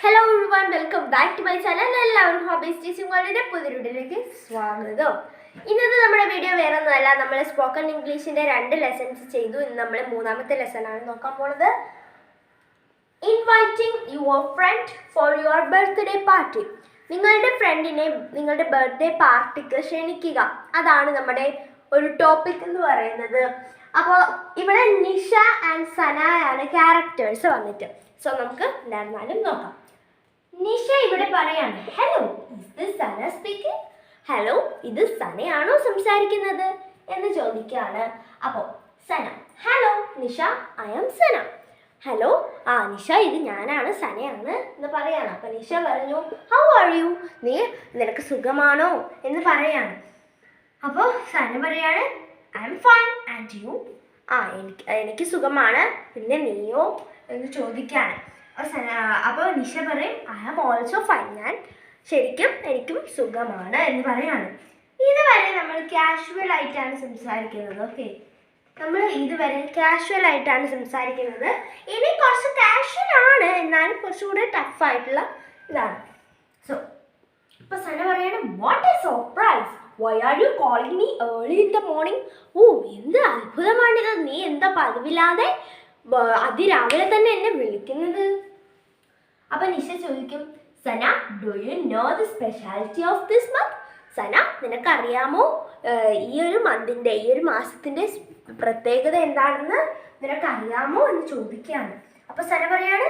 Hello everyone, welcome back to my channel. എല്ലാവർക്കും hobbies teaching വേൾഡിൻ്റെ പുതിയ വീഡിയോയിലേക്ക് സ്വാഗതം. ഇന്നത്തെ നമ്മുടെ വീഡിയോ വേറെ ഒന്നുമല്ല, നമ്മൾ സ്പോക്കൺ ഇംഗ്ലീഷിൻ്റെ 2 ലെസൺസ് ചെയ്തു. ഇന്ന് നമ്മൾ 3ാമത്തെ ലെസണാണ് നോക്കാൻ പോകുന്നത്. Inviting your friend for your birthday party. നിങ്ങളുടെ ഫ്രണ്ടിനെ നിങ്ങളുടെ ബർത്ത്ഡേ പാർട്ടിക്ക് ക്ഷണിക്കുക. അതാണ് നമ്മുടെ ഒരു ടോപ്പിക് എന്ന് പറയുന്നത്. അപ്പോൾ ഇവിടെ നിഷ ആൻഡ് സനയാണ് ക്യാരക്ടേഴ്സ് വന്നിട്ട്. സോ നമുക്ക് എന്തായിരുന്നാലും നോക്കാം. നിഷ ഇവിടെ പറയാണ്, hello, is this Sana speaking? Hello, ഇത് സനയാണോ സംസാരിക്കുന്നത് എന്ന് ചോദിക്കുകയാണ്. അപ്പോൾ Sana, hello Nisha, I am Sana. Hello, Nisha, ഇത് ഞാനാണ്, സനയാണ് എന്ന് പറയാണ്. അപ്പം നിഷ പറഞ്ഞു, ഹൗ ആർ യു? നിനക്ക് സുഖമാണോ എന്ന് പറയാണ്. അപ്പോൾ സന പറയാണ്, I am fine and you? എനിക്ക് സുഖമാണ്, പിന്നെ നീയോ എന്ന് ചോദിക്കുകയാണ്. അപ്പോൾ നിഷ പറയും, ഐ ആം ഓൾസോ ഫൈൻ, എനിക്കും സുഖമാണ് എന്ന് പറയാണ്. ഇതുവരെ നമ്മൾ കാഷ്വൽ ആയിട്ടാണ് സംസാരിക്കുന്നത്. ഓക്കെ, നമ്മൾ ഇതുവരെ കാഷ്വൽ ആയിട്ടാണ് സംസാരിക്കുന്നത്. ഇനി കുറച്ച് കാഷ്വൽ ആണ്, എന്നാലും കുറച്ചുകൂടെ ടഫായിട്ടുള്ള ഇതാണ്. സോ ഇപ്പൊ സന പറയാണ്, what a surprise, why are you calling me early in the morning? എന്ത് അത്ഭുതമാണിത്, നീ എന്താ പതിവില്ലാതെ അതിരാവിലെ തന്നെ എന്നെ വിളിക്കുന്നത്? അപ്പൊ നിഷ ചോദിക്കും, Sana, do you know the speciality of this month? Sana, നിനക്കറിയാമോ ഈ ഒരു മാസത്തിന്റെ പ്രത്യേകത എന്താണെന്ന് നിനക്കറിയാമോ എന്ന് ചോദിക്കുകയാണ്. അപ്പൊ സന പറയാണ്,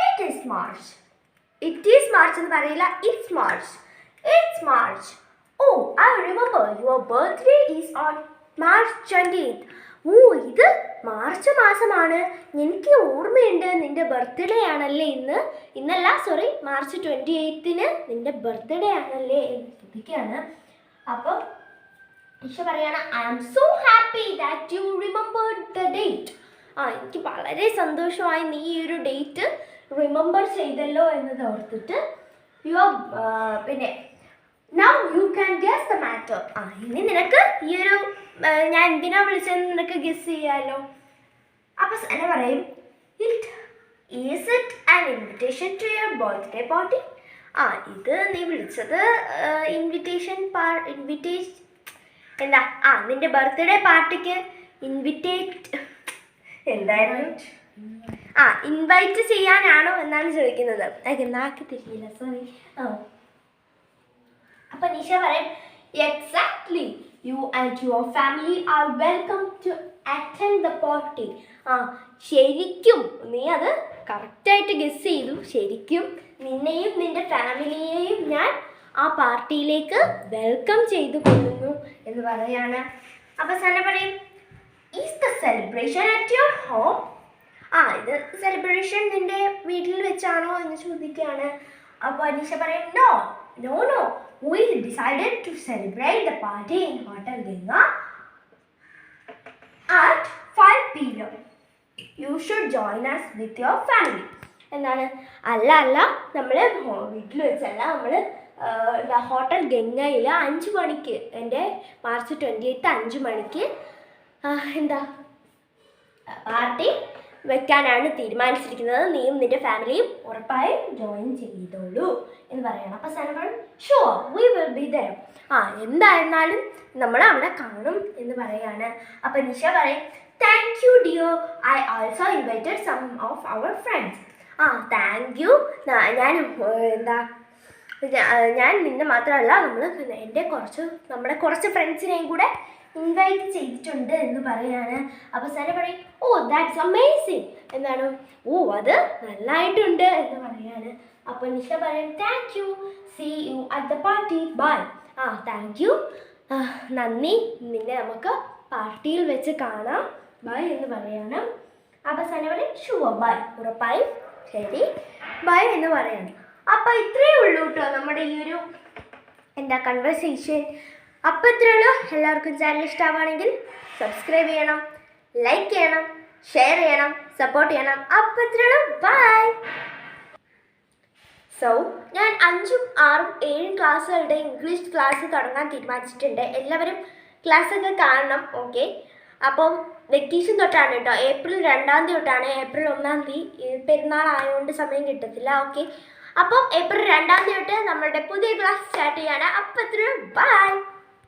ഇറ്റ് ഈസ് മാർച്ച് എന്ന് പറയില്ല, it's March. I remember your birthday is on March 28th. ഇത് മാർച്ച് മാസമാണ്, എനിക്ക് ഓർമ്മയുണ്ട്, നിന്റെ ബർത്ത്ഡേ ആണല്ലേ മാർച്ച് 28ന് നിന്റെ ബർത്ത്ഡേ ആണല്ലേ എന്ന് ചോദിക്കുകയാണ്. അപ്പോൾ നിഷ പറയാണ്, I am so happy that you remembered the date. എനിക്ക് വളരെ സന്തോഷമായി നീ ഈ ഒരു ഡേറ്റ് റിമെമ്പർ ചെയ്തല്ലോ എന്നത് ഓർത്തിട്ട്. പിന്നെ now you can guess the matter. ഇനി നിനക്ക് ഈ ഒരു ഞാൻ എന്തിനാ വിളിച്ചതെന്ന് നിനക്ക് ഗസ് ചെയ്യാലോ. അപ്പൊ സന പറയും, is it an invitation to your birthday party? ഇത് നീ വിളിച്ചത് ഇൻവിറ്റേഷൻ എന്താ നിന്റെ ബർത്ത്ഡേ പാർട്ടിക്ക് ഇൻവൈറ്റ് ചെയ്യാനാണോ എന്നാണ് ചോദിക്കുന്നത്. നാക്ക് തിരിയില്ല, സോറി. അപ്പൊ നിഷ പറയും, exactly, you and your family are welcome to attend the party. ശരിക്കും നീ അത് കറക്റ്റായിട്ട് ഗസ് ചെയ്തു. ശരിക്കും നിന്നെയും നിന്റെ ഫാമിലിയെയും ഞാൻ ആ പാർട്ടിയിലേക്ക് വെൽക്കം ചെയ്തു കൊള്ളുന്നു എന്ന് പറയാണ്. അപ്പൊ സന പറയും, is the celebration at your home? ഇത് സെലിബ്രേഷൻ നിന്റെ വീട്ടിൽ വെച്ചാണോ എന്ന് ചോദിക്കുകയാണ്. അപ്പൊ നിഷ പറയും, No. We decided to celebrate the party in Hotel Ganga at 5 p.m. You should join us with your family. അല്ല നമ്മൾ വീട്ടിൽ വെച്ചല്ല, നമ്മൾ ഹോട്ടൽ ഗംഗയിൽ 5 മണിക്ക്, എൻ്റെ മാർച്ച് 28 5 മണിക്ക് പാർട്ടി വെക്കാനാണ് തീരുമാനിച്ചിരിക്കുന്നത്. നീയും നിന്റെ ഫാമിലിയും ഉറപ്പായും ജോയിൻ ചെയ്തോളൂ എന്ന് പറയണം. അപ്പോൾ സന പറയും, sure, we will be there. എന്തായിരുന്നാലും നമ്മൾ അവിടെ കാണും എന്ന് പറയാണ്. അപ്പോൾ നിഷ പറയും, thank you dear, I also invited some of our friends. Thank you. ഞാൻ നിന്നെ മാത്രമല്ല, നമ്മുടെ കുറച്ച് ഫ്രണ്ട്സിനെയും കൂടെ ഇൻവൈറ്റ് ചെയ്തിട്ടുണ്ട് എന്ന് പറയാണ്. അപ്പോൾ സന പറയും, ദാറ്റ്സ് അമേസിങ്. അത് നന്നായിട്ടുണ്ട് എന്ന് പറയാണ്. അപ്പോൾ നിഷ പറയും, thank you, see you at the party, bye. Thank you, നന്ദി, നിന്നെ നമുക്ക് പാർട്ടിയിൽ വെച്ച് കാണാം, ബൈ എന്ന് പറയാണ്. അപ്പോൾ സന പറയും, ഷുവർ, ബൈ, ഉറപ്പായും ശരി, ബൈ എന്ന് പറയാണ്. അപ്പോൾ ഇത്രയേ ഉള്ളൂ കേട്ടോ നമ്മുടെ ഈ ഒരു കൺവെർസേഷൻ. അപ്പോൾ ഇത്രയേ ഉള്ളൂ. എല്ലാവർക്കും ചാനൽ ഇഷ്ടമാണെങ്കിൽ സബ്സ്ക്രൈബ് ചെയ്യണം, ലൈക്ക് ചെയ്യണം, ഷെയർ ചെയ്യണം, സപ്പോർട്ട് ചെയ്യണം. അപ്പോൾ ഇത്രയേ ഉള്ളൂ, ബൈ. സോ ഞാൻ 5ഉം 6ഉം 7ഉം ക്ലാസ്സുകളുടെ ഇംഗ്ലീഷ് ക്ലാസ് തുടങ്ങാൻ തീരുമാനിച്ചിട്ടുണ്ട്. എല്ലാവരും ക്ലാസ്സൊക്കെ കാണണം. ഓക്കെ, അപ്പം വെക്കേഷൻ തൊട്ടാണ് കേട്ടോ, ഏപ്രിൽ 2-ാം തീയതി തൊട്ടാണ്. ഏപ്രിൽ 1-ാം തീയതി പെരുന്നാൾ ആയതുകൊണ്ട് സമയം കിട്ടത്തില്ല. ഓക്കെ, അപ്പം ഏപ്രിൽ 2 തൊട്ട് നമ്മളുടെ പുതിയ ക്ലാസ് സ്റ്റാർട്ട് ചെയ്യാണ്. അപ്പം ബൈ.